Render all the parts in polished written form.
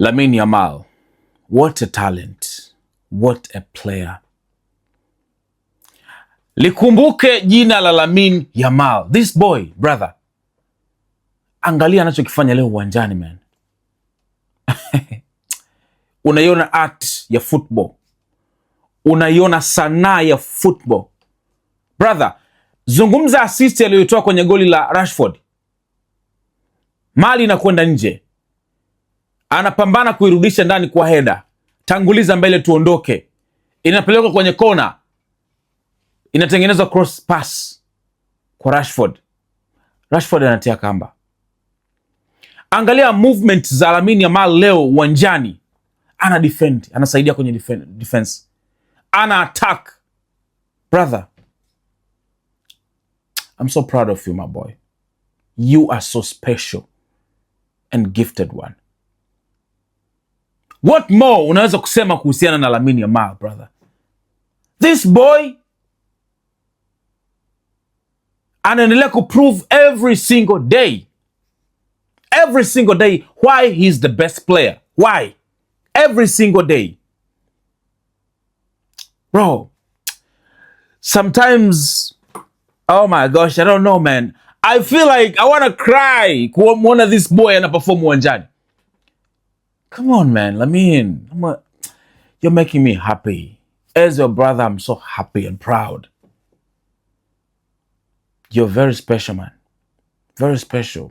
Lamine Yamal, what a talent, what a player. Likumbuke jina la Lamine Yamal. This boy, brother. Angalia anachokifanya leo uwanjani, man. Unaiona art ya football. Unaiona sanaa ya football. Brother, zungumza assist aliyotoa kwenye goli la Rashford. Mali inakwenda nje. Anapambana kuirudisha ndani kwa header. Tanguliza mbele tuondoke. Inapelekwa kwenye kona. Inatengenezwa cross pass kwa Rashford. Rashford anatia kamba. Angalia movement za Lamine Yamal leo uwanjani. Ana defend, anasaidia kwenye defense. Ana attack. Brother, I'm so proud of you, my boy. You are so special and gifted one. What more unaweza kusema kuhusiana na Lamine Yamal, brother? This boy anaendelea kuprove every single day why he's the best player. Why? Every single day. Bro, sometimes, oh my gosh, I don't know, man. I feel like I want to cry kuona this boy anaperform uwanjani. Come on, man. Lamine, you're making me happy. As your brother, I'm so happy and proud. You're very special, man. Very special.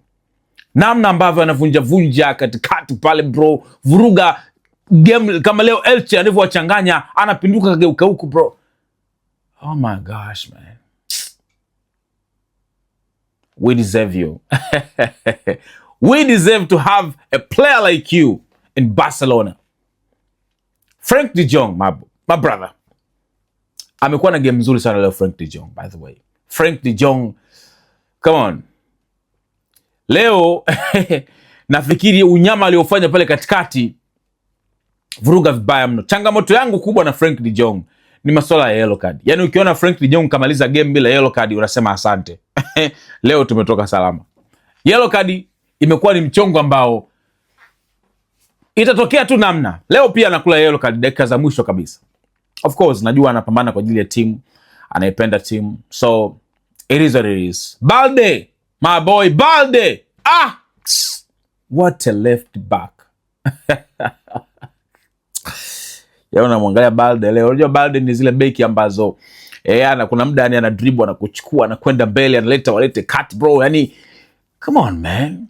Namna ambavyo anavunja katikati pale, bro. Vuruga game kama leo Elche anavyowachanganya, anapinduka kageuka huku, bro. Oh my gosh, man. We deserve you. We deserve to have a player like you in Barcelona. Frank de Jong, my brother. Amekuwa na game nzuri sana leo, Frank de Jong, by the way. Frank de Jong, come on. Leo nafikiri unyama aliofanya pale katikati vuruga vibaya mno. Changamoto yangu kubwa na Frank de Jong ni masuala ya yellow card. Yaani ukiona Frank de Jong kamaliza game bila yellow card unasema asante. Leo tumetoka salama. Yellow card imekuwa ni mchongo ambao itatokea tu namna. Leo pia anakula yellow card dakika za mwisho kabisa. Of course, najua anapambana kwa ajili ya timu, anaipenda timu. So, it is what it is. Balde, my boy, Balde. What a left back. Ya unamwangalia Balde leo. Unajua Balde ni zile beki ambazo kuna muda ana dribble, anakuchukua, anakwenda mbele, analeta walete cut, bro. Yani, come on, man.